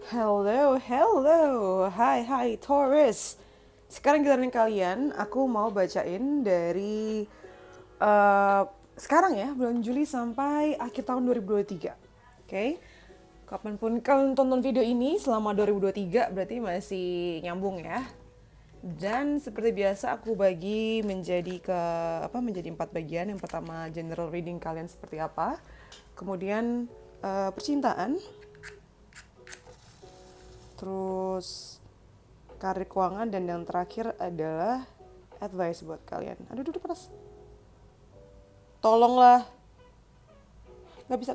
Hello, hello. Hai Taurus. Sekarang giliran kalian, aku mau bacain dari eh, sekarang ya, bulan Juli sampai akhir tahun 2023. Oke? Kapanpun kalian tonton video ini selama 2023 berarti masih nyambung ya. Dan seperti biasa aku bagi menjadi 4 bagian. Yang pertama general reading kalian seperti apa. Kemudian percintaan, terus karir keuangan, dan yang terakhir adalah advice buat kalian. Aduh, duduk panas. Tolonglah. Nggak bisa.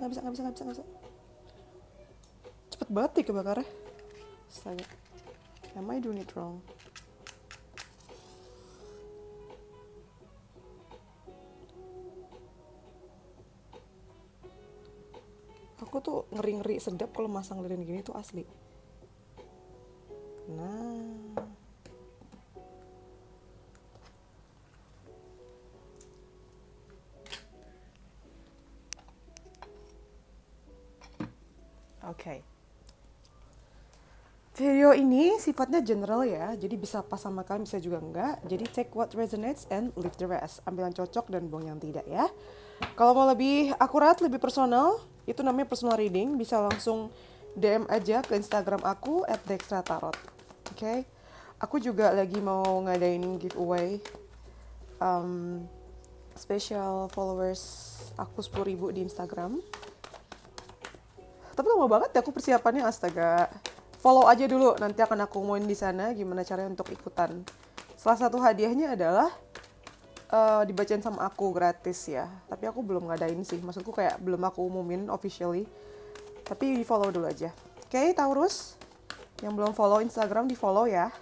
Cepet banget nih kebakarnya. Astaga. Am I doing it wrong? Aku tuh ngeri-ngeri sedap kalau masang lilin gini tuh asli. Nah, oke. Okay. Video ini sifatnya general ya, jadi bisa pas sama kalian, bisa juga enggak. Jadi take what resonates and leave the rest. Ambil yang cocok dan buang yang tidak ya. Kalau mau lebih akurat, lebih personal, itu namanya personal reading. Bisa langsung DM aja ke Instagram aku @dextratarot. Oke? Okay? Aku juga lagi mau ngadain giveaway um, special followers aku 10.000 di Instagram. Tapi lama banget ya aku persiapannya, astaga. Follow aja dulu, nanti akan aku umumin di sana gimana caranya untuk ikutan. Salah satu hadiahnya adalah dibacain sama aku gratis ya. Tapi aku belum ngadain sih, maksudku kayak belum aku umumin officially. Tapi di follow dulu aja. Oke, Taurus, yang belum follow Instagram di follow ya.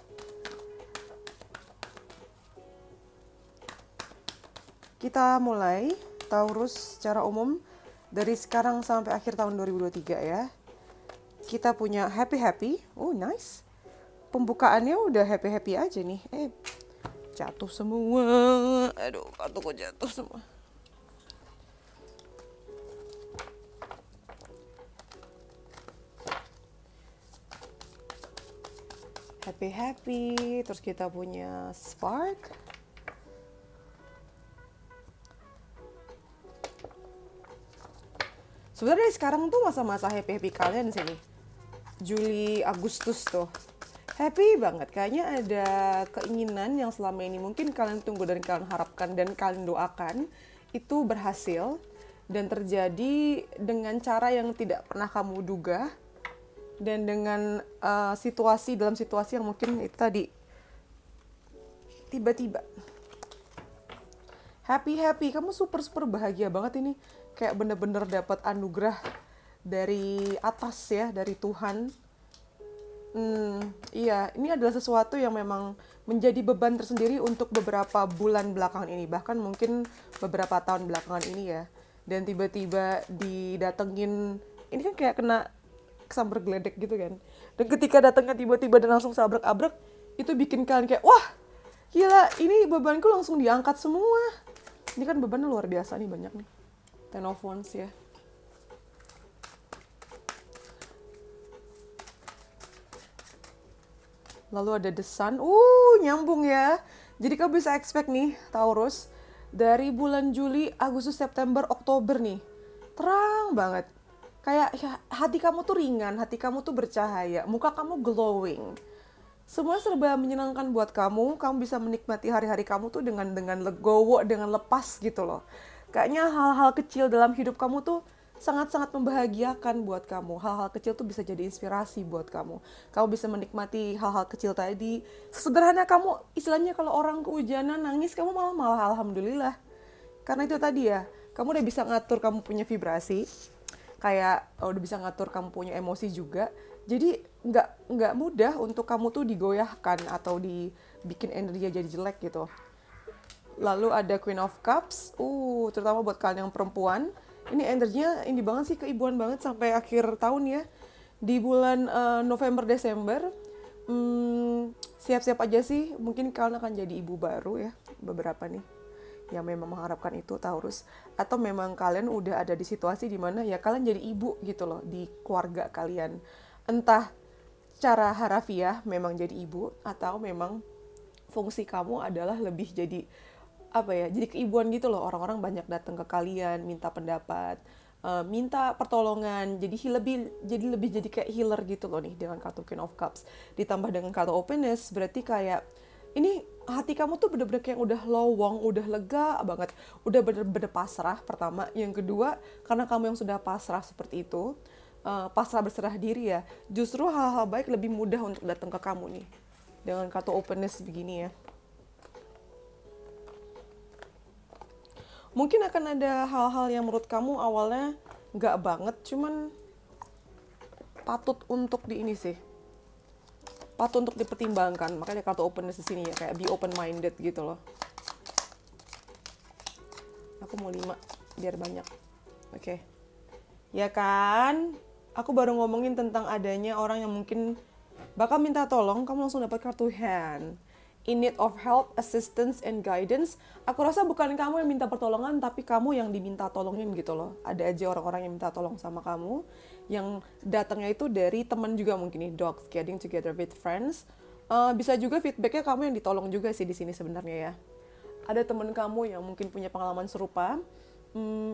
Kita mulai Taurus secara umum dari sekarang sampai akhir tahun 2023 ya. Kita punya happy. Oh, nice. Pembukaannya udah happy aja nih. Jatuh semua. Aduh, kartuku jatuh semua. Happy. Terus kita punya spark. Sebenarnya sekarang tuh masa-masa happy kalian sih nih. Juli, Agustus tuh. Happy banget. Kayaknya ada keinginan yang selama ini mungkin kalian tunggu dan kalian harapkan dan kalian doakan itu berhasil dan terjadi dengan cara yang tidak pernah kamu duga, dan dengan dalam situasi yang mungkin itu tadi tiba-tiba. Happy, kamu super bahagia banget ini, kayak bener-bener dapat anugerah dari atas ya, dari Tuhan. Iya, ini adalah sesuatu yang memang menjadi beban tersendiri untuk beberapa bulan belakangan ini, bahkan mungkin beberapa tahun belakangan ini ya. Dan tiba-tiba didatengin, ini kan kayak kena kesamber geledek gitu kan. Dan ketika datangnya tiba-tiba dan langsung sabrak-abrak, itu bikin kalian kayak, wah, gila, ini bebanku langsung diangkat semua. Ini kan bebannya luar biasa nih, banyak nih. Ten of Wands ya. Lalu ada The Sun. Nyambung ya. Jadi kamu bisa expect nih, Taurus, dari bulan Juli, Agustus, September, Oktober nih. Terang banget. Kayak ya, hati kamu tuh ringan, hati kamu tuh bercahaya, muka kamu glowing. Semua serba menyenangkan buat kamu bisa menikmati hari-hari kamu tuh dengan legowo, dengan lepas gitu loh. Kayaknya hal-hal kecil dalam hidup kamu tuh sangat-sangat membahagiakan buat kamu. Hal-hal kecil tuh bisa jadi inspirasi buat kamu. Kamu bisa menikmati hal-hal kecil tadi. Sesederhana kamu, istilahnya kalau orang kehujanan nangis, kamu malah alhamdulillah. Karena itu tadi ya, kamu udah bisa ngatur kamu punya vibrasi, kayak udah bisa ngatur kamu punya emosi juga. Jadi nggak mudah untuk kamu tuh digoyahkan atau dibikin energinya jadi jelek gitu. Lalu ada Queen of Cups, terutama buat kalian yang perempuan, ini energinya ini banget sih, keibuan banget sampai akhir tahun ya. Di bulan November Desember, siap-siap aja sih, mungkin kalian akan jadi ibu baru ya, beberapa nih yang memang mengharapkan itu, Taurus. Atau memang kalian udah ada di situasi dimana ya kalian jadi ibu gitu loh di keluarga kalian. Entah secara harafiah memang jadi ibu, atau memang fungsi kamu adalah lebih jadi apa ya, jadi keibuan gitu loh. Orang-orang banyak datang ke kalian minta pendapat, minta pertolongan, jadi lebih kayak healer gitu loh nih dengan kartu Queen of Cups ditambah dengan kartu openness. Berarti kayak ini hati kamu tuh bener-bener kayak udah lowong, udah lega banget, udah bener-bener pasrah pertama. Yang kedua, karena kamu yang sudah pasrah seperti itu, pasrah berserah diri ya, justru hal-hal baik lebih mudah untuk datang ke kamu nih dengan kartu openness begini ya. Mungkin akan ada hal-hal yang menurut kamu awalnya nggak banget, cuman patut untuk di ini sih, patut untuk dipertimbangkan. Makanya kartu openness di sini ya, kayak be open minded gitu loh. Aku mau 5 biar banyak. Oke. Ya kan? Aku baru ngomongin tentang adanya orang yang mungkin bakal minta tolong, kamu langsung dapat kartu hand. In need of help, assistance, and guidance. Aku rasa bukan kamu yang minta pertolongan, tapi kamu yang diminta tolongin gitu loh. Ada aja orang-orang yang minta tolong sama kamu, yang datangnya itu dari teman juga mungkin nih, dogs getting together with friends. Bisa juga feedbacknya kamu yang ditolong juga sih di sini sebenarnya ya. Ada teman kamu yang mungkin punya pengalaman serupa,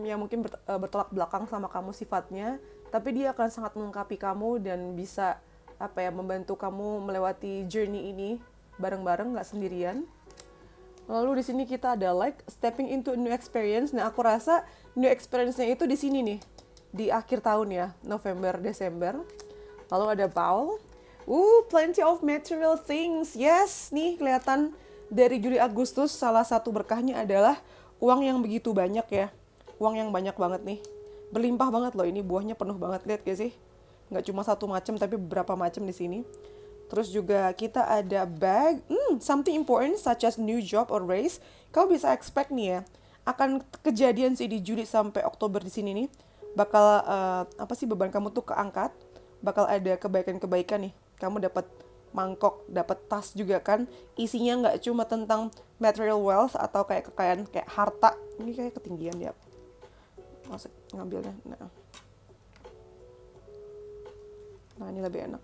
yang mungkin bertolak belakang sama kamu sifatnya, tapi dia akan sangat melengkapi kamu dan bisa apa ya, membantu kamu melewati journey ini bareng-bareng, nggak sendirian. Lalu di sini kita ada like stepping into a new experience. Nah, aku rasa new experience-nya itu di sini nih, di akhir tahun ya, November, Desember. Lalu ada bowl. Plenty of material things. Yes, nih kelihatan dari Juli Agustus salah satu berkahnya adalah uang yang begitu banyak ya. Uang yang banyak banget nih. Berlimpah banget loh, ini buahnya penuh banget, lihat gak sih? Nggak cuma satu macam tapi beberapa macam di sini. Terus juga kita ada bag, something important such as new job or raise. Kau bisa expect nih ya, akan kejadian sih di Juli sampai Oktober di sini nih. Bakal apa sih, beban kamu tuh keangkat, bakal ada kebaikan-kebaikan nih. Kamu dapat mangkok, dapat tas juga kan. Isinya nggak cuma tentang material wealth atau kayak kekayaan, kayak harta. Ini kayak ketinggian ya. Masuk ngambilnya. Nah ini lebih enak.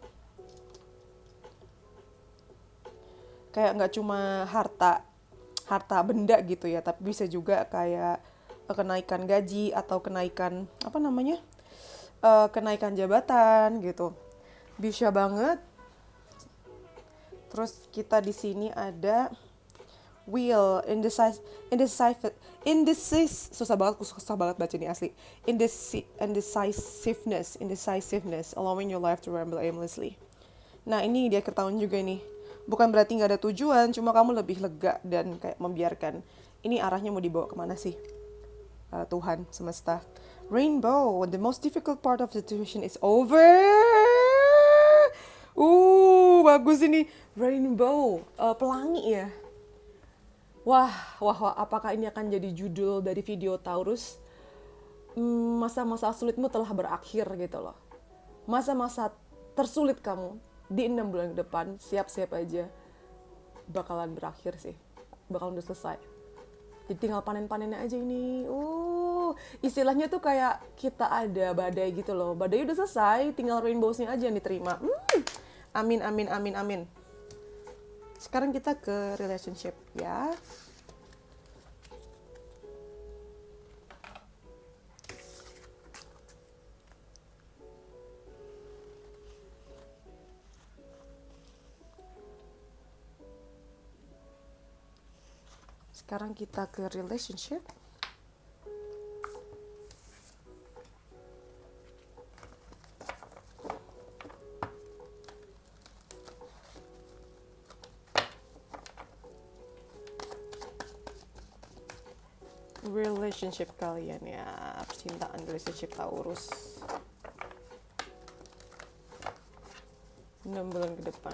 Kayak nggak cuma harta benda gitu ya, tapi bisa juga kayak kenaikan gaji atau kenaikan apa namanya, kenaikan jabatan gitu, bisa banget. Terus kita di sini ada will, susah banget baca ini asli. Indecisiveness, allowing your life to ramble aimlessly. Nah ini di akhir tahun juga nih. Bukan berarti nggak ada tujuan, cuma kamu lebih lega dan kayak membiarkan. Ini arahnya mau dibawa kemana sih? Tuhan, semesta. Rainbow, the most difficult part of the situation is over. Bagus ini. Rainbow, pelangi ya. Wah, apakah ini akan jadi judul dari video Taurus? Masa-masa sulitmu telah berakhir gitu loh. Masa-masa tersulit kamu di 6 bulan ke depan, siap-siap aja bakalan berakhir sih, bakalan udah selesai. Jadi tinggal panen-panennya aja ini. Istilahnya tuh kayak kita ada badai gitu loh, badai udah selesai, tinggal rainbows-nya aja yang diterima. Amin. Sekarang kita ke relationship ya. Sekarang kita ke relationship. Relationship kalian ya, percintaan, relationship Taurus 6 bulan ke depan.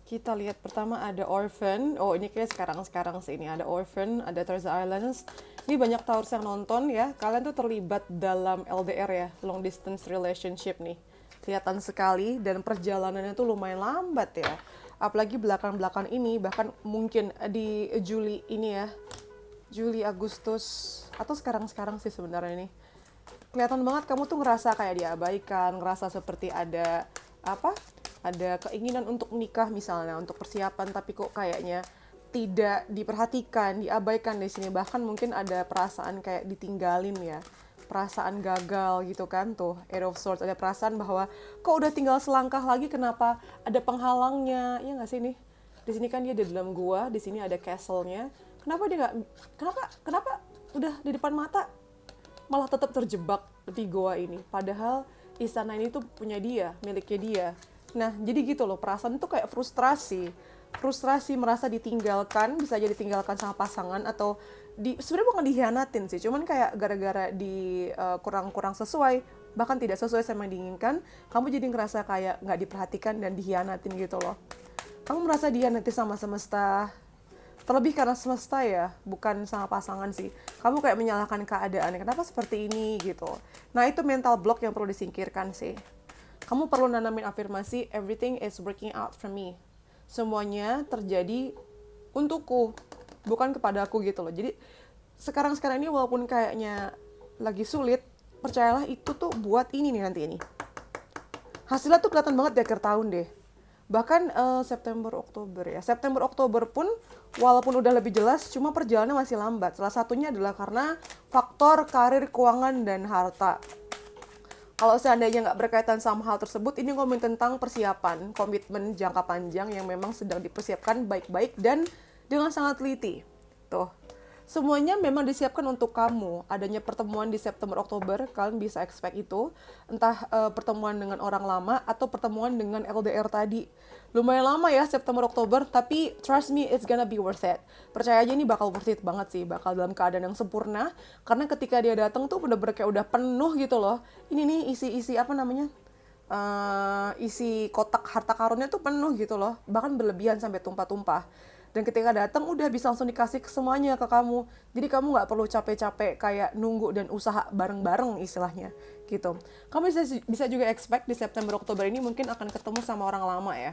Kita lihat pertama ada Orphan. Ini kayak sekarang sih, ini ada Orphan, ada Treasure Islands. Ini banyak Taurus yang nonton ya. Kalian tuh terlibat dalam LDR ya, long distance relationship nih. Kelihatan sekali dan perjalanannya tuh lumayan lambat ya. Apalagi belakang-belakang ini, bahkan mungkin di Juli ini ya. Juli, Agustus, atau sekarang sih sebenarnya nih. kelihatan banget kamu tuh ngerasa kayak diabaikan, ngerasa seperti ada apa? Ada keinginan untuk nikah misalnya, untuk persiapan, tapi kok kayaknya tidak diperhatikan, diabaikan di sini. Bahkan mungkin ada perasaan kayak ditinggalin ya, perasaan gagal gitu kan tuh, Eight of Swords. Ada perasaan bahwa kok udah tinggal selangkah lagi, kenapa ada penghalangnya, ya nggak sih nih? Di sini kan dia di dalam gua, di sini ada castle-nya. Kenapa dia nggak? Kenapa udah di depan mata malah tetap terjebak di goa ini? Padahal istana ini tuh punya dia, miliknya dia. Nah, jadi gitu loh, perasaan tuh kayak frustrasi merasa ditinggalkan, bisa jadi ditinggalkan sama pasangan atau sebenarnya bukan dihianatin sih, cuman kayak gara-gara kurang sesuai, bahkan tidak sesuai sama yang diinginkan, kamu jadi ngerasa kayak nggak diperhatikan dan dihianatin gitu loh. Kamu merasa dihianati sama semesta, terlebih karena semesta ya, bukan sama pasangan sih. Kamu kayak menyalahkan keadaan, kenapa seperti ini gitu. Nah, itu mental block yang perlu disingkirkan sih. Kamu perlu nanamin afirmasi, everything is working out for me. Semuanya terjadi untukku, bukan kepadaku gitu loh. Jadi sekarang ini walaupun kayaknya lagi sulit, percayalah itu tuh buat ini nih nanti ini. Hasilnya tuh kelihatan banget di akhir tahun deh. Bahkan September Oktober pun walaupun udah lebih jelas, cuma perjalanannya masih lambat. Salah satunya adalah karena faktor karir, keuangan, dan harta. Kalau seandainya nggak berkaitan sama hal tersebut, ini ngomongin tentang persiapan, komitmen jangka panjang yang memang sedang dipersiapkan baik-baik dan dengan sangat teliti. Tuh, semuanya memang disiapkan untuk kamu. Adanya pertemuan di September-Oktober, kalian bisa expect itu. Entah pertemuan dengan orang lama atau pertemuan dengan LDR tadi. Lumayan lama ya September-Oktober, tapi trust me, it's gonna be worth it. Percaya aja ini bakal worth it banget sih, bakal dalam keadaan yang sempurna. Karena ketika dia datang tuh bener-bener kayak udah penuh gitu loh. Ini nih isi apa namanya? Isi kotak harta karunnya tuh penuh gitu loh. Bahkan berlebihan sampai tumpah-tumpah. Dan ketika datang udah bisa langsung dikasih semuanya ke kamu. Jadi kamu nggak perlu capek-capek kayak nunggu dan usaha bareng-bareng istilahnya gitu. Kamu bisa juga expect di September Oktober ini mungkin akan ketemu sama orang lama ya.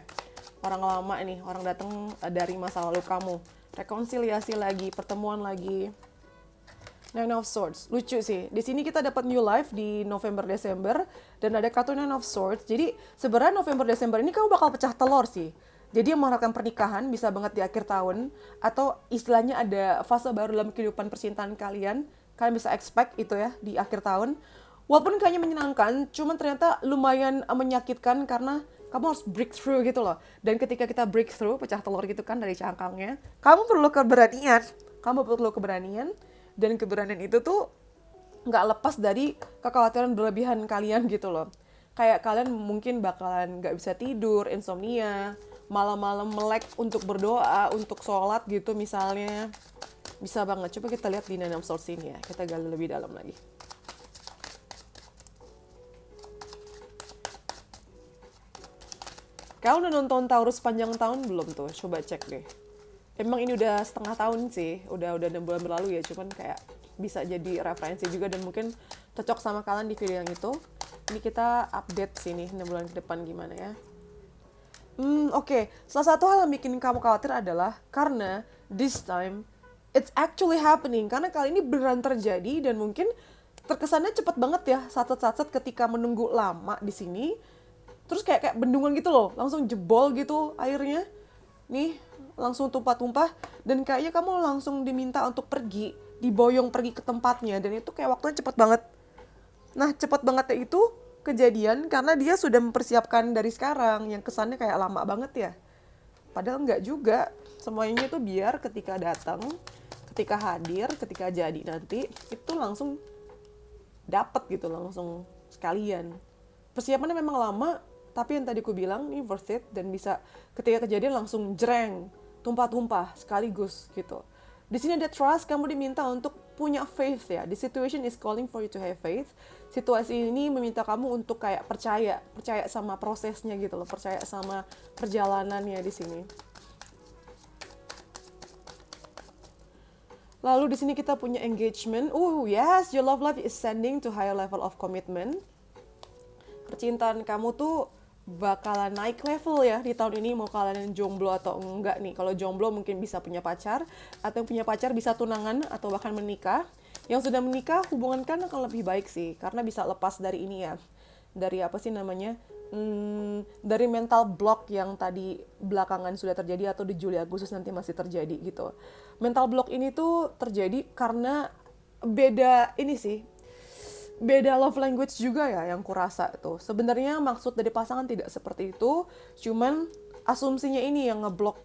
Orang lama nih, orang datang dari masa lalu kamu. Rekonsiliasi lagi, pertemuan lagi. Nine of Swords, lucu sih. Di sini kita dapat new life di November Desember dan ada kartu Nine of Swords. Jadi sebenarnya November Desember ini kamu bakal pecah telur sih. Jadi yang mengharapkan pernikahan bisa banget di akhir tahun atau istilahnya ada fase baru dalam kehidupan percintaan kalian. Kalian bisa expect itu ya di akhir tahun. Walaupun kayaknya menyenangkan, cuman ternyata lumayan menyakitkan karena kamu harus breakthrough gitu loh. Dan ketika kita breakthrough, pecah telur gitu kan dari cangkangnya, kamu perlu keberanian. Dan keberanian itu tuh nggak lepas dari kekhawatiran berlebihan kalian gitu loh. Kayak kalian mungkin bakalan nggak bisa tidur, insomnia, malam-malam melek untuk berdoa, untuk sholat gitu misalnya. Bisa banget. Coba kita lihat di Nine of Swords ini ya. Kita gali lebih dalam lagi. Kalian udah nonton Taurus panjang tahun belum tuh? Coba cek deh. Emang ini udah setengah tahun sih. Udah 6 bulan berlalu ya. Cuman kayak bisa jadi referensi juga dan mungkin cocok sama kalian di video yang itu. Ini kita update sini 6 bulan ke depan gimana ya. Oke. Salah satu hal yang bikin kamu khawatir adalah karena this time it's actually happening. Karena kali ini beneran terjadi dan mungkin terkesannya cepet banget ya. Satset-satset ketika menunggu lama di sini. Terus kayak bendungan gitu loh. Langsung jebol gitu airnya. Nih, langsung tumpah-tumpah. Dan kayaknya kamu langsung diminta untuk pergi. Diboyong pergi ke tempatnya. Dan itu kayak waktunya cepet banget. Nah, cepet bangetnya itu kejadian karena dia sudah mempersiapkan dari sekarang. Yang kesannya kayak lama banget ya. Padahal enggak juga. Semuanya itu biar ketika datang, ketika hadir, ketika jadi nanti, itu langsung dapet gitu, langsung sekalian. Persiapannya memang lama, tapi yang tadi aku bilang ini worth it dan bisa ketika kejadian langsung jreng, tumpah-tumpah sekaligus gitu. Di sini ada trust, kamu diminta untuk punya faith ya. The situation is calling for you to have faith. Situasi ini meminta kamu untuk kayak percaya sama prosesnya gitu loh, percaya sama perjalanannya di sini. Lalu di sini kita punya engagement. Yes, your love life is ascending to higher level of commitment. Percintaan kamu tuh bakalan naik level ya di tahun ini, mau kalian jomblo atau enggak nih. Kalau jomblo mungkin bisa punya pacar, atau yang punya pacar bisa tunangan atau bahkan menikah. Yang sudah menikah hubungan kan akan lebih baik sih, karena bisa lepas dari ini ya, dari apa sih namanya, dari mental block yang tadi belakangan sudah terjadi atau di Juli Agustus nanti masih terjadi gitu. Mental block ini tuh terjadi karena beda ini sih, beda love language juga ya yang kurasa tuh. Sebenarnya maksud dari pasangan tidak seperti itu, cuman asumsinya ini yang ngeblok.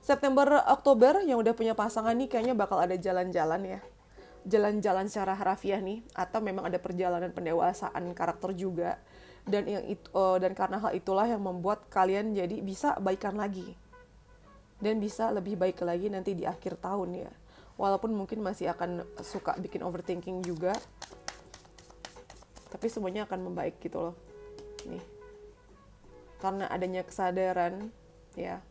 September Oktober yang udah punya pasangan nih kayaknya bakal ada jalan-jalan ya. Jalan-jalan secara harafiah nih, atau memang ada perjalanan pendewasaan karakter juga. Dan yang itu, dan karena hal itulah yang membuat kalian jadi bisa baikan lagi. Dan bisa lebih baik lagi nanti di akhir tahun ya. Walaupun mungkin masih akan suka bikin overthinking juga, tapi semuanya akan membaik gitu loh. Nih. Karena adanya kesadaran ya.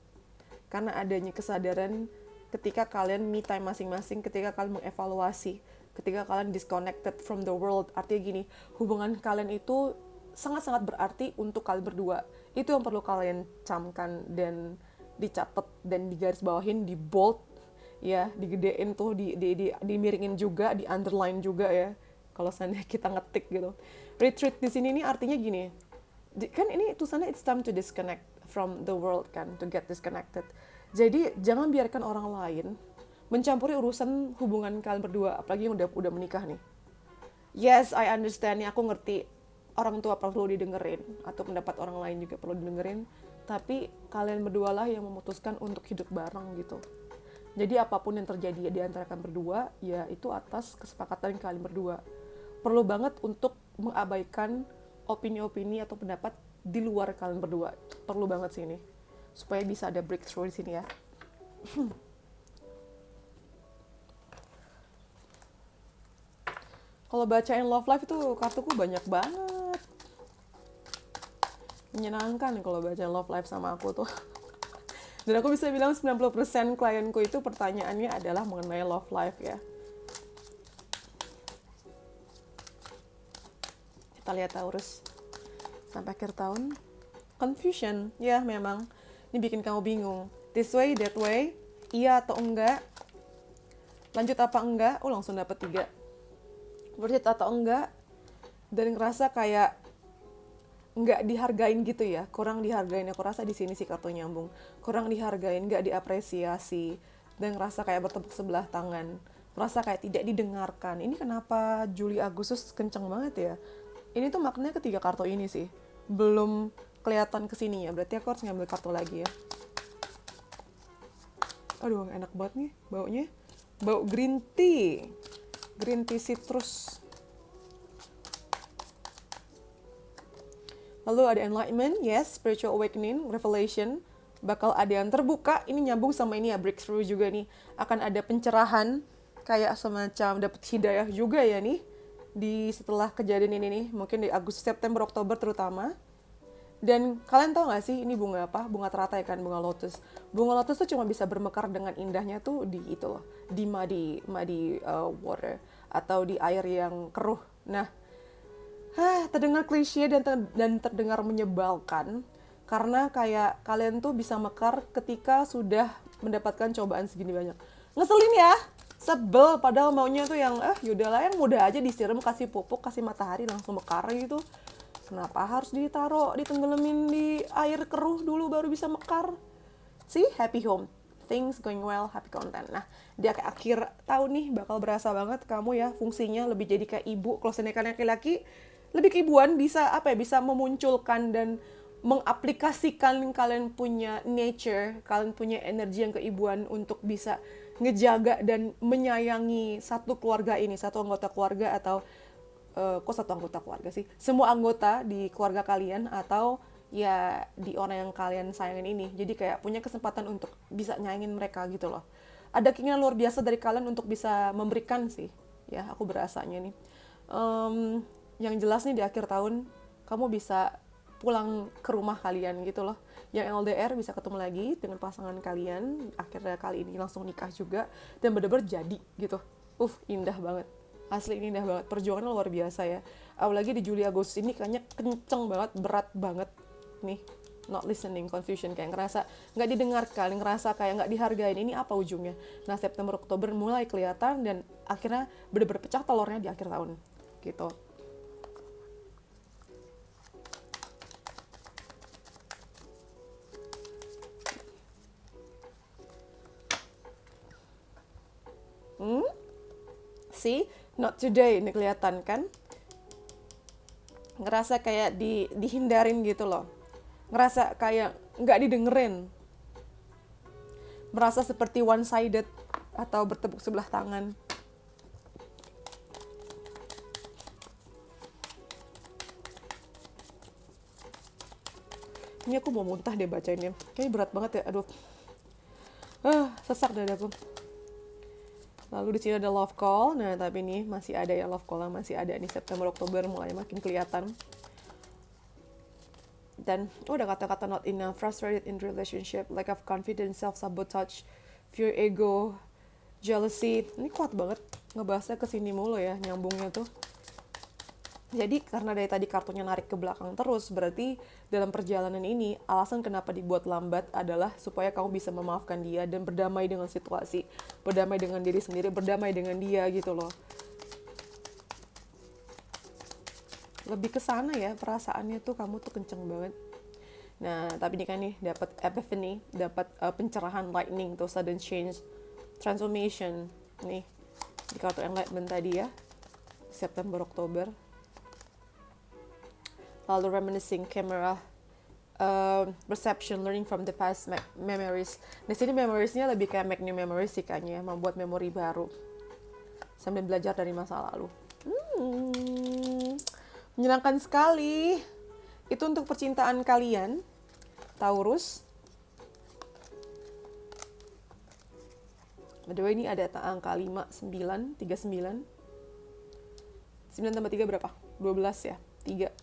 Karena adanya kesadaran ketika kalian me time masing-masing, ketika kalian mengevaluasi, ketika kalian disconnected from the world. Artinya gini, hubungan kalian itu sangat-sangat berarti untuk kalian berdua. Itu yang perlu kalian camkan dan dicatat dan digarisbawahin, di bold ya, digedein tuh, dimiringin juga, di underline juga ya. Kalau seandainya kita ngetik gitu. Retreat di sini nih artinya gini. Kan ini tulisannya it's time to disconnect from the world kan, to get disconnected. Jadi jangan biarkan orang lain mencampuri urusan hubungan kalian berdua, apalagi yang udah menikah nih. Yes, I understand nih, aku ngerti orang tua perlu didengerin atau pendapat orang lain juga perlu didengerin, tapi kalian berdua lah yang memutuskan untuk hidup bareng gitu. Jadi apapun yang terjadi di antara kalian berdua, ya itu atas kesepakatan kalian berdua. Perlu banget untuk mengabaikan opini-opini atau pendapat di luar kalian berdua. Perlu banget sih ini. Supaya bisa ada breakthrough di sini ya. Kalau bacain love life itu kartuku banyak banget. Menyenangkan kalau bacain love life sama aku tuh. Dan aku bisa bilang 90% klienku itu pertanyaannya adalah mengenai love life ya. Kita lihat Taurus. Sampai akhir tahun. Confusion. Ya memang. Ini bikin kamu bingung. This way, that way. Iya atau enggak. Lanjut apa enggak. Langsung dapet 3. Worth atau enggak. Dan ngerasa kayak nggak dihargain gitu ya, kurang dihargain. Aku rasa di sini sih kartu nyambung, kurang dihargain, nggak diapresiasi, dan ngerasa kayak bertepuk sebelah tangan, merasa kayak tidak didengarkan. Ini kenapa Juli Agustus kenceng banget ya? Ini tuh maknanya ketiga kartu ini sih, belum kelihatan kesininya. Berarti aku harus ngambil kartu lagi ya. Aduh, enak banget nih baunya, bau green tea citrus. Lalu ada enlightenment, yes, spiritual awakening, revelation, bakal ada yang terbuka. Ini nyambung sama ini ya, breakthrough juga nih. Akan ada pencerahan, kayak semacam dapet hidayah juga ya nih, di setelah kejadian ini nih, mungkin di Agustus, September, Oktober terutama. Dan kalian tahu gak sih ini bunga apa? Bunga teratai kan, bunga lotus. Bunga lotus tuh cuma bisa bermekar dengan indahnya tuh di itu loh, di muddy water, atau di air yang keruh. Nah, terdengar klise dan terdengar menyebalkan, karena kayak kalian tuh bisa mekar ketika sudah mendapatkan cobaan segini banyak. Ngeselin ya, sebel, padahal maunya tuh yang yaudahlah yang mudah aja, disiram, kasih pupuk, kasih matahari langsung mekar gitu. Kenapa harus ditenggelamin di air keruh dulu baru bisa mekar? See, happy home, things going well, happy content. Nah, di akhir tahun nih bakal berasa banget kamu ya fungsinya lebih jadi kayak ibu. Kalau seandainya laki-laki, lebih keibuan, bisa bisa memunculkan dan mengaplikasikan kalian punya nature, kalian punya energi yang keibuan untuk bisa ngejaga dan menyayangi satu keluarga ini, satu anggota keluarga, atau kok satu anggota keluarga sih, semua anggota di keluarga kalian, atau ya di orang yang kalian sayangin ini. Jadi kayak punya kesempatan untuk bisa nyayangin mereka gitu loh. Ada keinginan luar biasa dari kalian untuk bisa memberikan sih, ya aku berasanya nih. Yang jelas nih di akhir tahun kamu bisa pulang ke rumah kalian gitu loh. Yang LDR bisa ketemu lagi dengan pasangan kalian, akhirnya kali ini langsung nikah juga, dan bener-bener jadi gitu. Indah banget. Asli ini indah banget. Perjuangannya luar biasa ya. Apalagi di Juli Agustus ini kayaknya kenceng banget, berat banget nih. not listening, confusion, kayak ngerasa nggak didengarkan, ngerasa kayak nggak dihargain, ini apa ujungnya. Nah September Oktober mulai kelihatan dan akhirnya bener-bener pecah telurnya di akhir tahun gitu. See, not today, ini kelihatan kan, ngerasa kayak dihindarin gitu loh, ngerasa kayak nggak didengerin, merasa seperti one sided atau bertepuk sebelah tangan. Ini aku mau muntah deh bacainnya, kayaknya berat banget ya, aduh, sesak dadaku. Lalu di sini ada love call, nah tapi ini masih ada ya love call yang masih ada nih, September Oktober mulai makin kelihatan. Dan udah kata-kata not enough, frustrated in relationship, lack of confidence, self-sabotage, fear, ego, jealousy. Ini kuat banget, ngebahasnya kesini mulu ya, nyambungnya tuh. Jadi karena dari tadi kartunya narik ke belakang terus, berarti dalam perjalanan ini alasan kenapa dibuat lambat adalah supaya kamu bisa memaafkan dia dan berdamai dengan situasi, berdamai dengan diri sendiri, berdamai dengan dia gitu loh. Lebih ke sana ya, perasaannya tuh kamu tuh kenceng banget. Nah, tapi ini kan nih dapat epiphany, dapat pencerahan, lightning tuh, sudden change, transformation. Nih di kartu enlightenment tadi ya, September Oktober. Lalu reminiscing camera, perception, learning from the past, memories. Di sini memoriesnya lebih kayak make new memories sih kayaknya, membuat memori baru sambil belajar dari masa lalu. Menyenangkan sekali. Itu untuk percintaan kalian, Taurus. By the way, ini ada angka 5, 9, 39. 9 tambah 3 berapa? 12 ya? 3.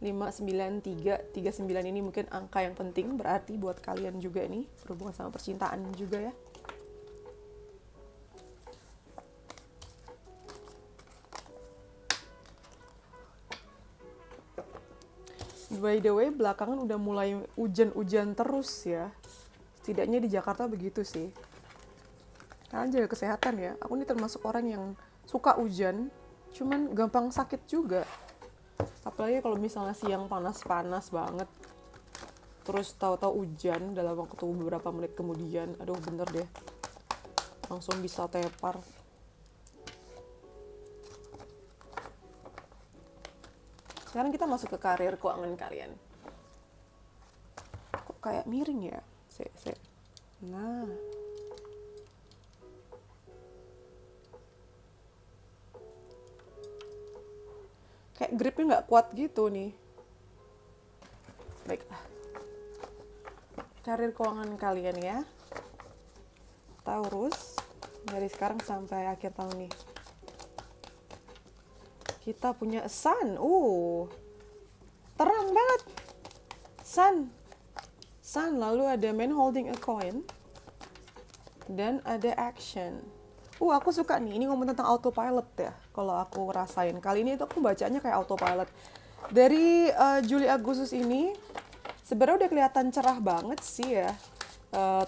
5, 9, 3, 39 ini mungkin angka yang penting berarti buat kalian juga nih, berhubungan sama percintaan juga ya. By the way, belakangan udah mulai hujan-hujan terus ya. Setidaknya di Jakarta begitu sih. Kalian jaga kesehatan ya. Aku ini termasuk orang yang suka hujan, cuman gampang sakit juga. Apalagi kalau misalnya siang panas-panas banget, terus tahu-tahu hujan dalam waktu beberapa menit kemudian, aduh bener deh, langsung bisa tepar. Sekarang kita masuk ke karir keuangan kalian. Kok kayak miring ya? Nah, kayak gripnya nggak kuat gitu nih. Baiklah, karir keuangan kalian ya, Taurus, dari sekarang sampai akhir tahun nih. Kita punya Sun, terang banget, Sun, lalu ada Man holding a coin, dan ada Action. Aku suka nih, ini ngomong tentang autopilot ya, kalau aku rasain. Kali ini tuh aku bacanya kayak autopilot. Dari Juli Agustus ini, sebenarnya udah kelihatan cerah banget sih ya,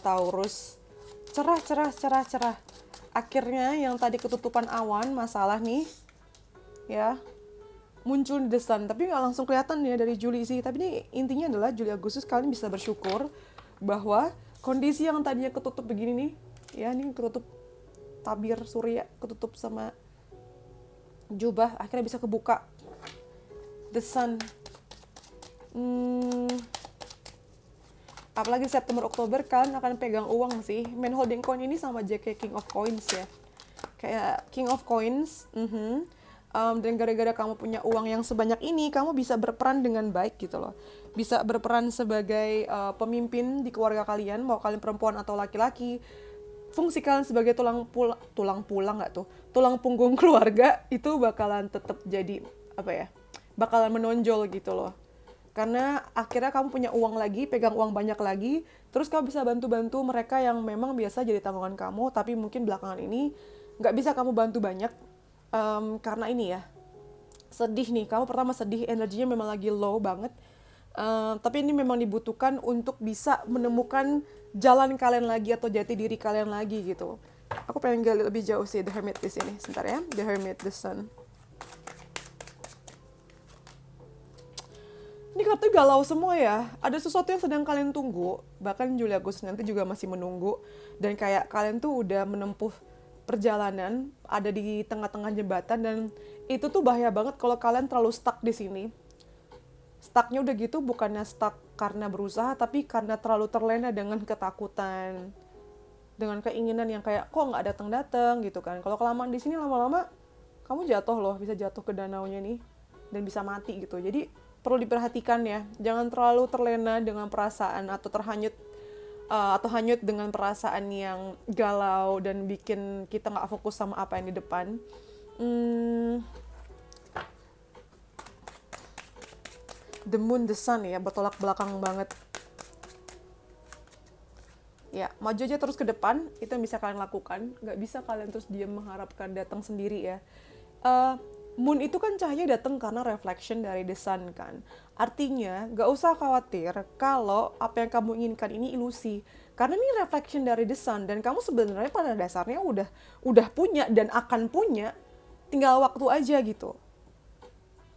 Taurus. Cerah. Akhirnya yang tadi ketutupan awan, masalah nih, ya, muncul di the sun. Tapi nggak langsung kelihatan ya dari Juli sih. Tapi ini intinya adalah Juli Agustus kalian bisa bersyukur bahwa kondisi yang tadinya ketutup begini nih, ya ini ketutup tabir surya, ketutup sama jubah, akhirnya bisa kebuka. The sun. Apalagi September Oktober kalian akan pegang uang sih. Man holding coin ini sama aja kayak King of Coins ya. Kayak King of Coins. Dan gara-gara kamu punya uang yang sebanyak ini, kamu bisa berperan dengan baik gitu loh. Bisa berperan sebagai pemimpin di keluarga kalian, mau kalian perempuan atau laki-laki. Fungsi kalian sebagai tulang punggung keluarga itu bakalan tetap jadi bakalan menonjol gitu loh. Karena akhirnya kamu punya uang lagi, pegang uang banyak lagi, terus kamu bisa bantu-bantu mereka yang memang biasa jadi tanggungan kamu, tapi mungkin belakangan ini nggak bisa kamu bantu banyak, karena ini ya, sedih nih, kamu pertama sedih, energinya memang lagi low banget, Tapi ini memang dibutuhkan untuk bisa menemukan jalan kalian lagi atau jati diri kalian lagi gitu. Aku pengen gali lebih jauh sih The Hermit di sini. Sebentar ya, The Hermit, The Sun. Ini kartu galau semua ya. Ada sesuatu yang sedang kalian tunggu. Bahkan Juli Agustus nanti juga masih menunggu. Dan kayak kalian tuh udah menempuh perjalanan, ada di tengah-tengah jembatan, dan itu tuh bahaya banget kalau kalian terlalu stuck di sini. Stucknya udah gitu bukannya stuck karena berusaha, tapi karena terlalu terlena dengan ketakutan, dengan keinginan yang kayak kok nggak datang-datang gitu kan. Kalau kelamaan di sini lama-lama kamu jatuh loh, bisa jatuh ke danaunya nih dan bisa mati gitu. Jadi perlu diperhatikan ya, jangan terlalu terlena dengan perasaan atau terhanyut atau hanyut dengan perasaan yang galau dan bikin kita nggak fokus sama apa yang di depan. The Moon, The Sun ya, bertolak belakang banget. Ya, maju aja terus ke depan, itu yang bisa kalian lakukan. Nggak bisa kalian terus diam mengharapkan datang sendiri ya. Moon itu kan cahaya datang karena reflection dari the sun kan. Artinya, nggak usah khawatir kalau apa yang kamu inginkan ini ilusi. Karena ini reflection dari the sun, dan kamu sebenarnya pada dasarnya udah punya dan akan punya, tinggal waktu aja gitu.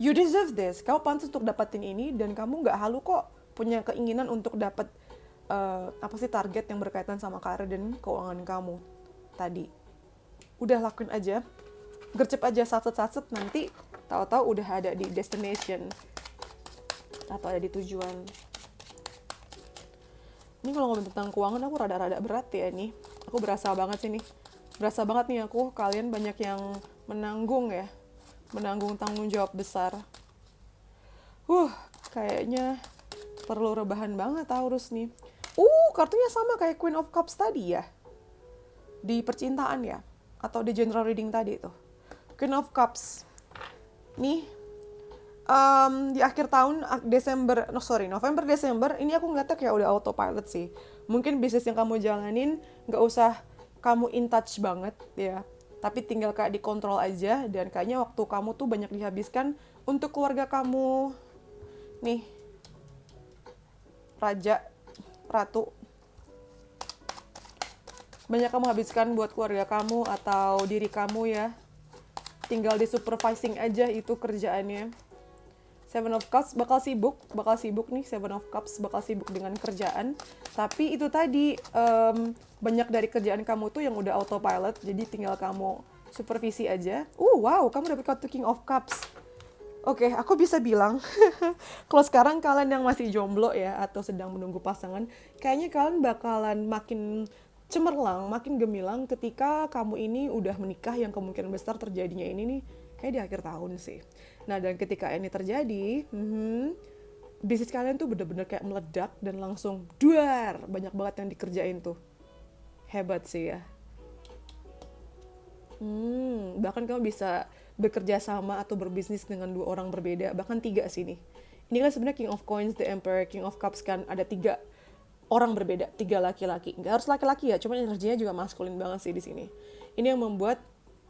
You deserve this, kamu pantas untuk dapetin ini, dan kamu nggak halu kok punya keinginan untuk dapat target yang berkaitan sama karir dan keuangan kamu tadi. Udah lakuin aja, gercep aja satset-satset, nanti tahu-tahu udah ada di destination atau ada di tujuan. Ini kalau ngomongin tentang keuangan aku rada-rada berat ya nih. Aku berasa banget sih nih. Berasa banget nih aku, kalian banyak yang menanggung tanggung jawab besar. Kayaknya perlu rebahan banget Taurus nih. Kartunya sama kayak Queen of Cups tadi ya. Di percintaan ya, atau di general reading tadi tuh. Queen of Cups. Nih, di akhir tahun November Desember ini aku ngeliatnya kayak udah autopilot sih. Mungkin bisnis yang kamu jalanin nggak usah kamu in touch banget ya, tapi tinggal kayak dikontrol aja, dan kayaknya waktu kamu tuh banyak dihabiskan untuk keluarga kamu. Nih, Raja, Ratu, banyak kamu habiskan buat keluarga kamu atau diri kamu ya. Tinggal di supervising aja itu kerjaannya. Seven of Cups bakal sibuk nih. Seven of Cups bakal sibuk dengan kerjaan. Tapi itu tadi, banyak dari kerjaan kamu tuh yang udah autopilot, jadi tinggal kamu supervisi aja. Wow, kamu dapet kartu King of Cups. Oke, aku bisa bilang, kalau sekarang kalian yang masih jomblo ya, atau sedang menunggu pasangan, kayaknya kalian bakalan makin cemerlang, makin gemilang ketika kamu ini udah menikah, yang kemungkinan besar terjadinya ini nih, kayak di akhir tahun sih. Nah, dan ketika ini terjadi, bisnis kalian tuh bener-bener kayak meledak dan langsung duar, banyak banget yang dikerjain tuh. Hebat sih ya. Bahkan kamu bisa bekerja sama atau berbisnis dengan 2 orang berbeda, bahkan 3 sih nih. Ini kan sebenarnya King of Coins, The Emperor, King of Cups kan ada 3 orang berbeda, 3 laki-laki. Nggak harus laki-laki ya, cuman energinya juga maskulin banget sih di sini. Ini yang membuat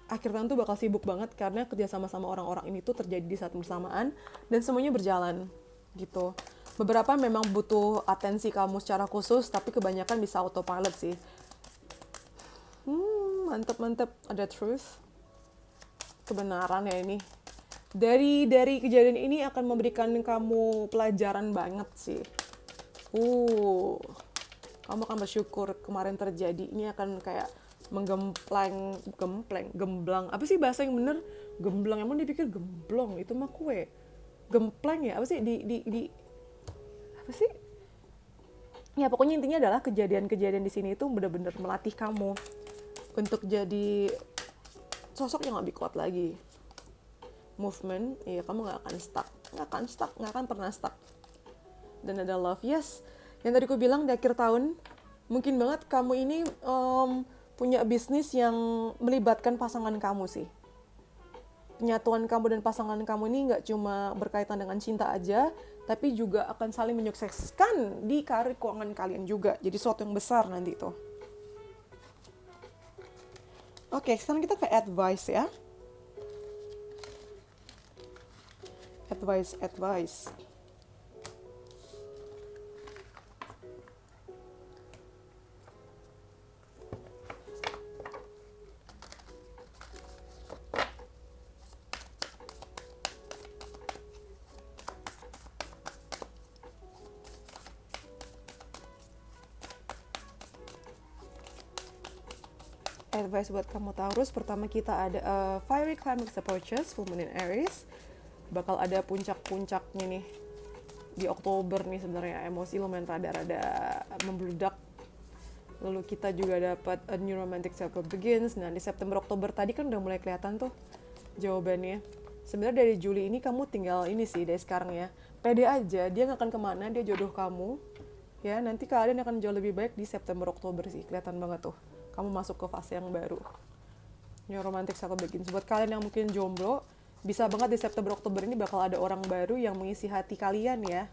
akhir tahun tuh bakal sibuk banget karena kerja sama-sama orang-orang ini tuh terjadi di saat bersamaan dan semuanya berjalan gitu. Beberapa memang butuh atensi kamu secara khusus, tapi kebanyakan bisa autopilot sih. Mantep, ada truth, kebenaran ya ini. Dari kejadian ini akan memberikan kamu pelajaran banget sih. Kamu akan bersyukur kemarin terjadi. Ini akan kayak gemblang. Apa sih bahasa yang bener? Gemblang, emang dipikir gemblong, itu mah kue. Gempleng ya, apa sih? Apa sih? Ya pokoknya intinya adalah kejadian-kejadian di sini itu benar-benar melatih kamu untuk jadi sosok yang lebih kuat lagi. Movement, ya kamu nggak akan pernah stuck. Dan ada love, yes. Yang tadi aku bilang di akhir tahun, mungkin banget kamu ini punya bisnis yang melibatkan pasangan kamu sih. Penyatuan kamu dan pasangan kamu ini nggak cuma berkaitan dengan cinta aja, tapi juga akan saling menyukseskan di karir keuangan kalian juga. Jadi sesuatu yang besar nanti tuh. Oke, sekarang kita ke advice ya. Advice. advice buat kamu Taurus. Pertama kita ada fiery climax approaches, full moon in Aries. Bakal ada puncak-puncaknya nih di Oktober nih sebenarnya. Emosi lumayan rada-rada membludak. Lalu kita juga dapat a new romantic cycle begins. Nah di September Oktober tadi kan udah mulai kelihatan tuh jawabannya. Sebenarnya dari Juli ini kamu tinggal ini sih dari sekarang ya. Pede aja, dia gak akan kemana, dia jodoh kamu. Ya nanti keadaan akan jauh lebih baik di September Oktober sih, kelihatan banget tuh. Kamu masuk ke fase yang baru. New romantic cycle begins. Buat kalian yang mungkin jomblo, bisa banget di September Oktober ini bakal ada orang baru yang mengisi hati kalian ya.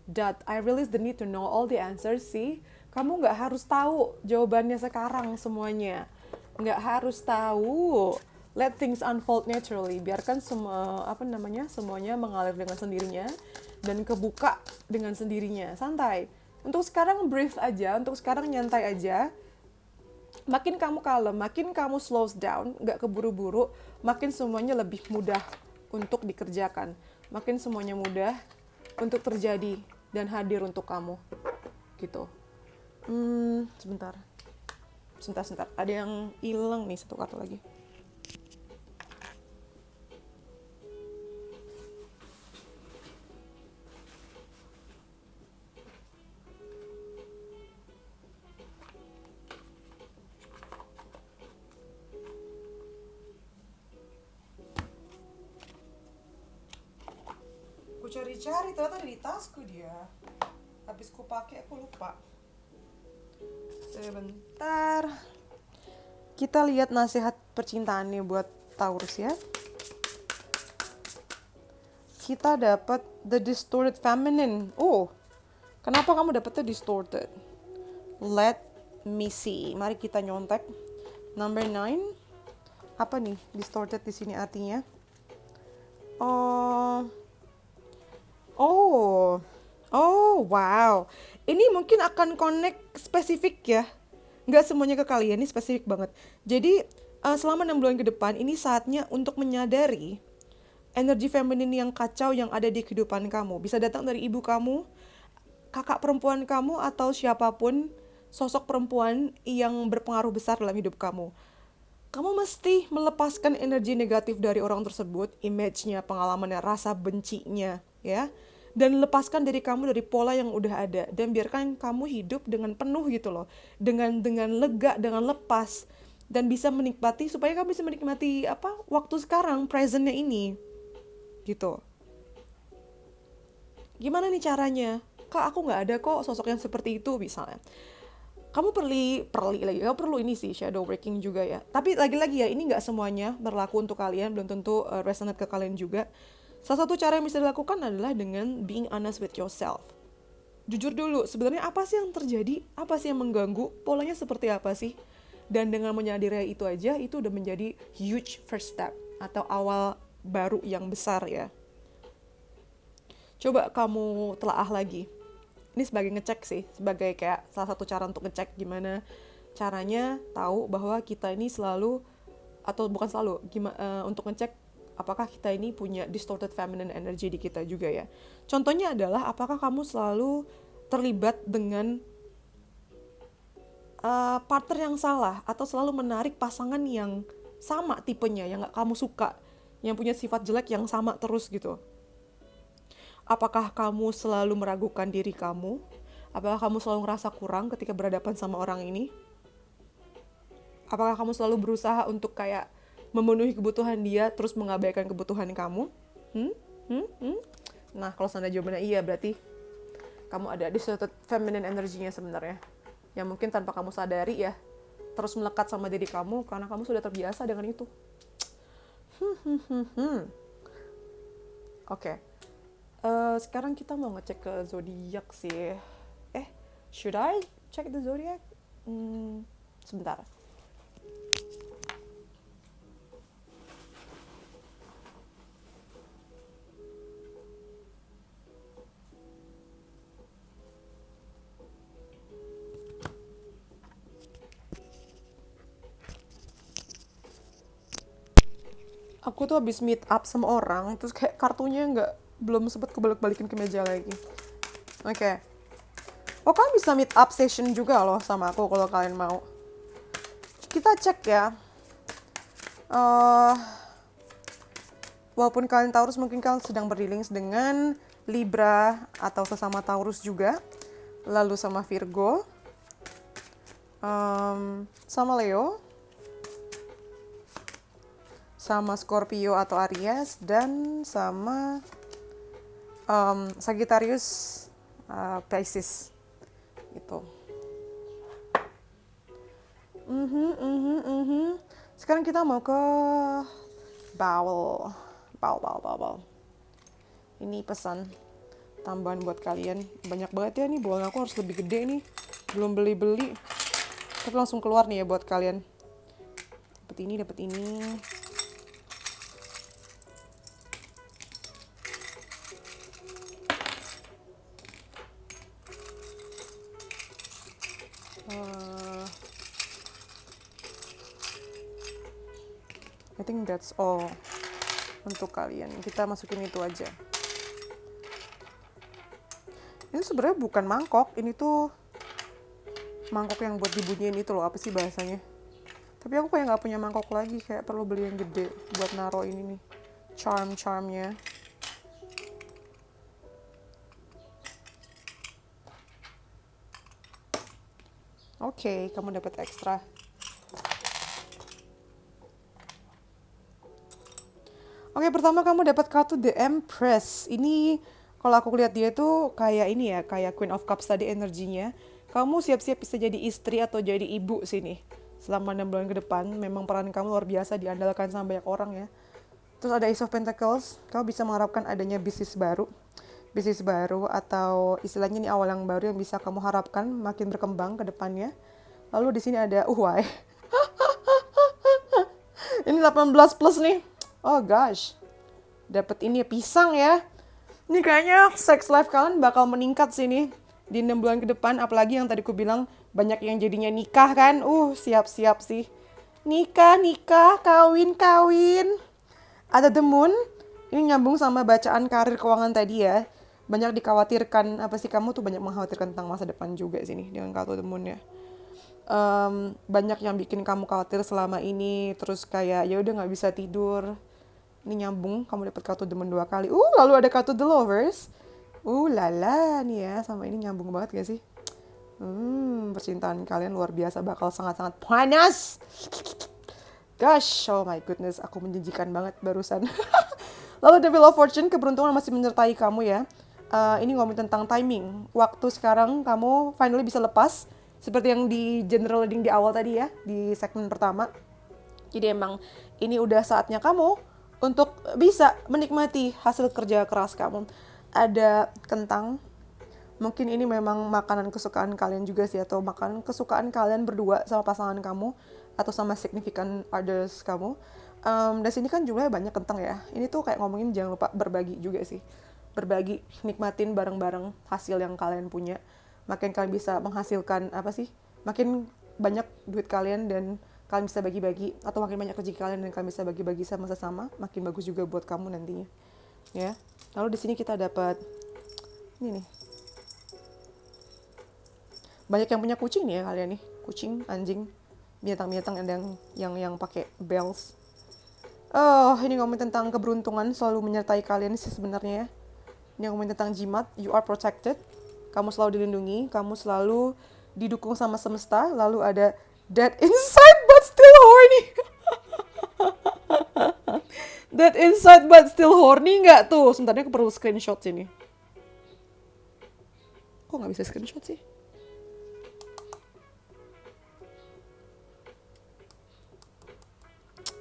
That I realize the need to know all the answers sih. Kamu nggak harus tahu jawabannya sekarang semuanya. Nggak harus tahu. Let things unfold naturally. Biarkan semuanya mengalir dengan sendirinya dan kebuka dengan sendirinya. Santai. Untuk sekarang breathe aja, untuk sekarang nyantai aja. Makin kamu kalem, makin kamu slows down, nggak keburu-buru, makin semuanya lebih mudah untuk dikerjakan. Makin semuanya mudah untuk terjadi dan hadir untuk kamu. Gitu. Sebentar. Ada yang hilang nih, satu kartu lagi. Aku cari-cari, ternyata ada di tasku dia. Habis ku pakai aku lupa. Sebentar. Kita lihat nasihat percintaannya buat Taurus ya. Kita dapat the distorted feminine. Oh, kenapa kamu dapetnya distorted? Let me see. Mari kita nyontek. Number 9. Apa nih distorted di sini artinya? Oh, wow. Ini mungkin akan connect spesifik ya. Nggak semuanya ke kalian, ini spesifik banget. Jadi, selama 6 bulan ke depan, ini saatnya untuk menyadari energi feminin yang kacau yang ada di kehidupan kamu. Bisa datang dari ibu kamu, kakak perempuan kamu, atau siapapun sosok perempuan yang berpengaruh besar dalam hidup kamu. Kamu mesti melepaskan energi negatif dari orang tersebut, image-nya, pengalamannya, rasa bencinya, ya. Dan lepaskan diri kamu dari pola yang udah ada. Dan biarkan kamu hidup dengan penuh gitu loh. Dengan lega, dengan lepas. Dan bisa menikmati, supaya kamu bisa menikmati waktu sekarang, present-nya ini. Gitu. Gimana nih caranya? Kak, aku gak ada kok sosok yang seperti itu misalnya. Kamu perlu ini sih, shadow working juga ya. Tapi lagi-lagi ya, ini gak semuanya berlaku untuk kalian, belum tentu resonate ke kalian juga. Salah satu cara yang bisa dilakukan adalah dengan being honest with yourself. Jujur dulu, sebenarnya apa sih yang terjadi? Apa sih yang mengganggu? Polanya seperti apa sih? Dan dengan menyadari itu aja, itu udah menjadi huge first step. Atau awal baru yang besar ya. Coba kamu telaah lagi. Ini sebagai ngecek sih, sebagai kayak salah satu cara untuk ngecek gimana caranya tahu bahwa kita ini selalu, atau bukan selalu, untuk ngecek apakah kita ini punya distorted feminine energy di kita juga ya. Contohnya adalah apakah kamu selalu terlibat dengan partner yang salah, atau selalu menarik pasangan yang sama tipenya, yang gak kamu suka, yang punya sifat jelek yang sama terus gitu. Apakah kamu selalu meragukan diri kamu? Apakah kamu selalu ngerasa kurang ketika berhadapan sama orang ini? Apakah kamu selalu berusaha untuk kayak memenuhi kebutuhan dia, terus mengabaikan kebutuhan kamu? Nah, kalau seandainya jawabannya iya, berarti kamu ada distorted feminine energinya sebenarnya. Yang mungkin tanpa kamu sadari ya, terus melekat sama diri kamu, karena kamu sudah terbiasa dengan itu. Oke. Sekarang kita mau ngecek ke zodiak sih. Should I check the zodiac? Sebentar. Aku tuh habis meet up sama orang, terus kayak kartunya belum sempat kebalik-balikin ke meja lagi. Oke. Oh, kalian bisa meet up session juga loh sama aku kalau kalian mau. kita cek ya. Uh, Walaupun kalian Taurus, mungkin kalian sedang berdealing dengan Libra atau sesama Taurus juga. Lalu sama Virgo, sama Leo, sama Scorpio atau Aries, dan sama Sagittarius, Pisces gitu. Sekarang kita mau ke bawel. Ini pesan tambahan buat kalian. Banyak banget ya nih, bawel aku harus lebih gede nih. Belum beli-beli. Tapi langsung keluar nih ya buat kalian. Dapat ini. I think that's all untuk kalian. Kita masukin itu aja. Ini sebenarnya bukan mangkok, ini tuh mangkok yang buat dibunyiin itu loh, apa sih bahasanya? Tapi aku kayak nggak punya mangkok lagi, kayak perlu beli yang gede buat naro ini nih, charmnya. Oke, kamu dapat ekstra. Oke, pertama kamu dapat kartu The Empress. Ini kalau aku lihat dia tuh kayak ini ya, kayak Queen of Cups tadi energinya. Kamu siap-siap bisa jadi istri atau jadi ibu sini. Selama 6 bulan ke depan, memang peran kamu luar biasa, diandalkan sama banyak orang ya. Terus ada Ace of Pentacles, kamu bisa mengharapkan adanya bisnis baru atau istilahnya ini awal yang baru yang bisa kamu harapkan makin berkembang ke depannya. Lalu di sini ada why. Ini 18 plus nih. Oh gosh. Dapat ini pisang ya. Ini kayaknya sex life kalian bakal meningkat sini di 6 bulan ke depan, apalagi yang tadi ku bilang banyak yang jadinya nikah kan. Siap-siap sih. Nikah, kawin. Ada The Moon. Ini nyambung sama bacaan karir keuangan tadi ya. Banyak dikhawatirkan, apa sih kamu tuh banyak mengkhawatirkan tentang masa depan juga sini dengan kartu The Moon ya. Banyak yang bikin kamu khawatir selama ini, terus kayak ya udah nggak bisa tidur. Ini nyambung, kamu dapat kartu The Moon 2 kali. Lalu ada kartu The Lovers. Lala nih ya, sama ini nyambung banget gak sih? Percintaan kalian luar biasa, bakal sangat-sangat panas. Gosh, oh my goodness, aku menjanjikan banget barusan. Lalu The Wheel of Fortune, keberuntungan masih menyertai kamu ya. Ini ngomongin tentang timing. Waktu sekarang kamu finally bisa lepas. Seperti yang di general reading di awal tadi ya, di segmen pertama. Jadi emang ini udah saatnya kamu untuk bisa menikmati hasil kerja keras kamu. Ada kentang. Mungkin ini memang makanan kesukaan kalian juga sih, atau makanan kesukaan kalian berdua sama pasangan kamu atau sama significant others kamu. Dan sini kan jumlahnya banyak kentang ya. Ini tuh kayak ngomongin jangan lupa berbagi juga sih. Berbagi, nikmatin bareng-bareng hasil yang kalian punya. Makin kalian bisa menghasilkan makin banyak duit kalian dan kalian bisa bagi-bagi, atau makin banyak rezeki kalian dan kalian bisa bagi-bagi sama sesama, makin bagus juga buat kamu nantinya. Ya. Lalu di sini kita dapat ini nih. Banyak yang punya kucing nih ya kalian nih. Kucing, anjing, binatang-binatang yang pakai bells. Ini ngomongin tentang keberuntungan selalu menyertai kalian sih sebenarnya ya. Ini ngomongin tentang jimat, you are protected. Kamu selalu dilindungi, kamu selalu didukung sama semesta. Lalu ada that inside but still horny. That inside but still horny nggak tuh? Sebentar, aku perlu screenshot sini. Kok nggak bisa screenshot sih?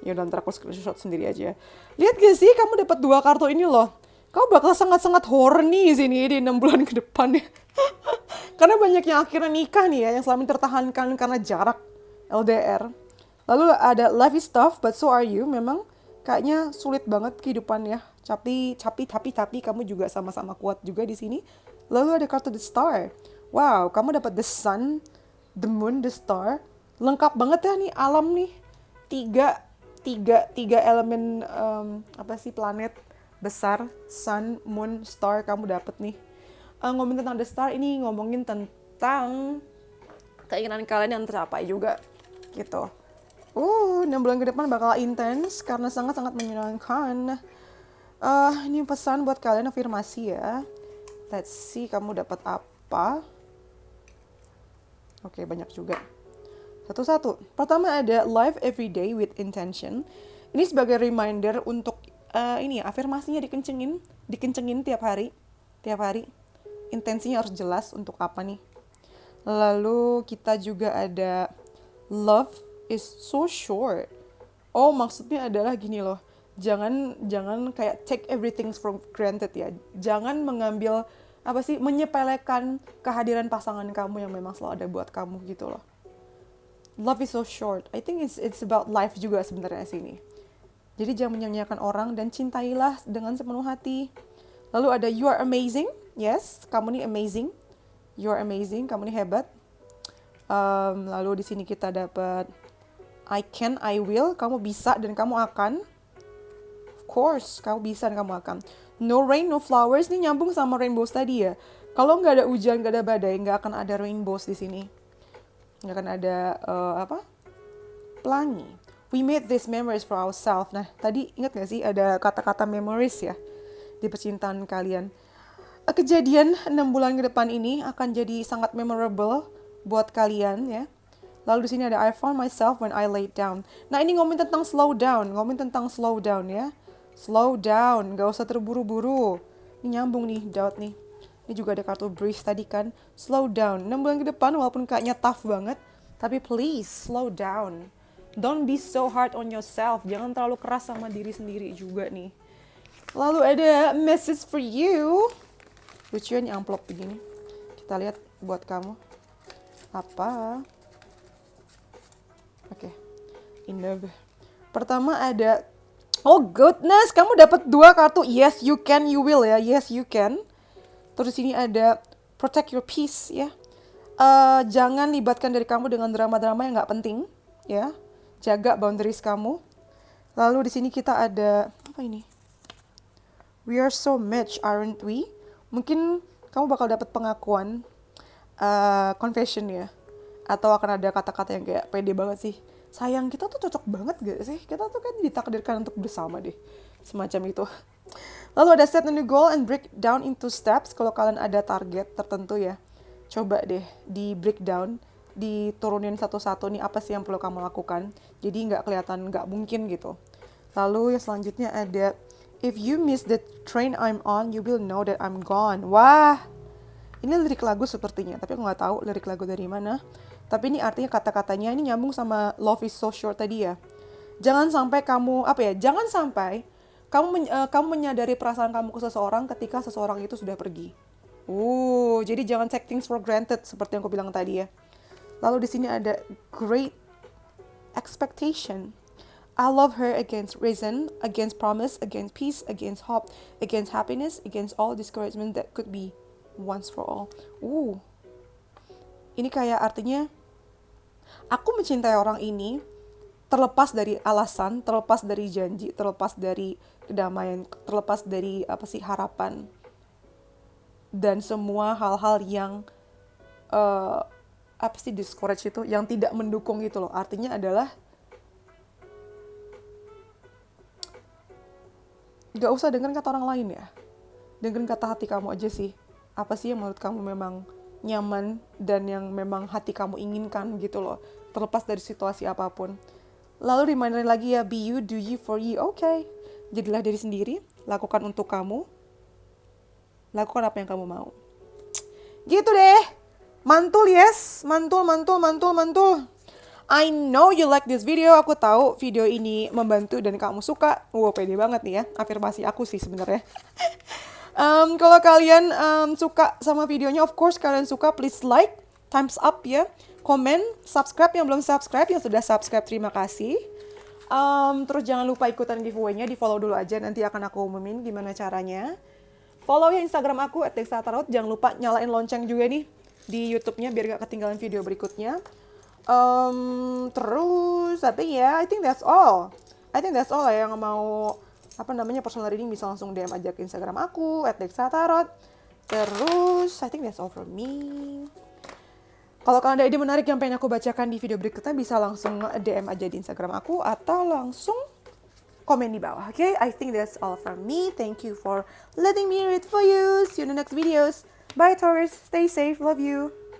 Ya udah, ntar aku screenshot sendiri aja. Lihat gak sih, kamu dapat 2 kartu ini loh. Kamu bakal sangat-sangat horny sini di 6 bulan ke depan ya. Karena banyak yang akhirnya nikah nih ya, yang selama tertahankan karena jarak LDR. Lalu ada life is tough but so are you. Memang kayaknya sulit banget kehidupan ya. Tapi kamu juga sama-sama kuat juga di sini. Lalu ada kartu the star. Wow, kamu dapat the sun, the moon, the star. Lengkap banget ya nih alam nih. Tiga elemen planet besar, sun, moon, star kamu dapet nih. Ngomongin tentang the star, ini ngomongin tentang keinginan kalian yang tercapai juga gitu. 6 bulan ke depan bakal intens karena sangat-sangat menyenangkan. Ini pesan buat kalian, afirmasi ya. Let's see kamu dapat apa. Oke, banyak juga. Satu-satu. Pertama ada live every day with intention. Ini sebagai reminder untuk ini ya, afirmasinya dikencengin tiap hari. Tiap hari. Intensinya harus jelas untuk apa nih. Lalu kita juga ada love is so short. Oh, maksudnya adalah gini loh. Jangan kayak take everything for granted ya. Jangan mengambil menyepelekan kehadiran pasangan kamu yang memang selalu ada buat kamu gitu loh. Love is so short. I think it's about life juga sebenarnya sini. Jadi jangan menyanyiakan orang dan cintailah dengan sepenuh hati. Lalu ada you are amazing. Yes, kamu nih amazing. You are amazing, kamu nih hebat. Lalu di sini kita dapat I can, I will, kamu bisa dan kamu akan. Of course, kamu bisa dan kamu akan. No rain, no flowers, ini nyambung sama rainbows tadi ya. Kalau nggak ada hujan, nggak ada badai, nggak akan ada rainbows di sini. Nggak akan ada pelangi. We made these memories for ourselves. Nah, tadi ingat nggak sih ada kata-kata memories ya di percintaan kalian. Kejadian 6 bulan ke depan ini akan jadi sangat memorable buat kalian ya. Lalu di sini ada I found myself when I laid down. Nah, ini ngomongin tentang slow down ya. Slow down, gak usah terburu-buru. Ini nyambung nih, Daud nih. Ini juga ada kartu breathe tadi kan. Slow down, 6 bulan ke depan walaupun kayaknya tough banget. Tapi please, slow down. Don't be so hard on yourself. Jangan terlalu keras sama diri sendiri juga nih. Lalu ada message for you. Lucuan nih amplop begini. Kita lihat buat kamu. Apa? Oke. Enough. Pertama ada oh goodness, kamu dapat 2 kartu. Yes, you can, you will ya. Yes, you can. Terus sini ada protect your peace ya. Jangan libatkan diri kamu dengan drama-drama yang nggak penting ya. Jaga boundaries kamu. Lalu di sini kita ada apa ini? We are so much, aren't we? Mungkin kamu bakal dapat pengakuan, confession ya. Atau akan ada kata-kata yang kayak pede banget sih. Sayang, kita tuh cocok banget gak sih? Kita tuh kan ditakdirkan untuk bersama deh. Semacam itu. Lalu ada set a new goal and break down into steps. Kalau kalian ada target tertentu ya. Coba deh di breakdown, diturunin satu-satu nih apa sih yang perlu kamu lakukan. Jadi gak kelihatan gak mungkin gitu. Lalu yang selanjutnya ada if you miss the train I'm on, you will know that I'm gone. Wah, ini lirik lagu sepertinya, tapi aku nggak tahu lirik lagu dari mana. Tapi ini artinya kata-katanya ini nyambung sama love is so short tadi ya. Jangan sampai kamu kamu menyadari perasaan kamu ke seseorang ketika seseorang itu sudah pergi. Jadi jangan take things for granted seperti yang aku bilang tadi ya. Lalu di sini ada great expectation. I love her against reason, against promise, against peace, against hope, against happiness, against all discouragement that could be once for all. Ini kayak artinya aku mencintai orang ini terlepas dari alasan, terlepas dari janji, terlepas dari kedamaian, terlepas dari harapan dan semua hal-hal yang discourage itu, yang tidak mendukung gitu loh. Artinya adalah gak usah dengerin kata orang lain ya. Dengerin kata hati kamu aja sih. Apa sih yang menurut kamu memang nyaman dan yang memang hati kamu inginkan gitu loh. Terlepas dari situasi apapun. Lalu reminder lagi ya, be you, do you, for you. Oke. Jadilah diri sendiri. Lakukan untuk kamu. Lakukan apa yang kamu mau. Gitu deh. Mantul yes. Mantul. I know you like this video. Aku tahu video ini membantu dan kamu suka. Pede banget nih ya. Afirmasi aku sih sebenarnya. Kalau kalian suka sama videonya, of course kalian suka, please like, thumbs up ya. Komen, subscribe yang belum subscribe, yang sudah subscribe terima kasih. Terus jangan lupa ikutan giveaway-nya, di follow dulu aja, nanti akan aku umumin gimana caranya. Follow ya Instagram aku @textatarot. Jangan lupa nyalain lonceng juga nih di YouTube-nya biar gak ketinggalan video berikutnya. Terus I think that's all lah yang mau personal reading bisa langsung DM aja ke Instagram aku @textatarot. Terus I think that's all from me. Kalau kalian ada ide menarik yang pengen aku bacakan di video berikutnya, bisa langsung DM aja di Instagram aku atau langsung komen di bawah. Okay, I think that's all from me. Thank you for letting me read for you. See you in the next videos. Bye Taurus, stay safe, love you.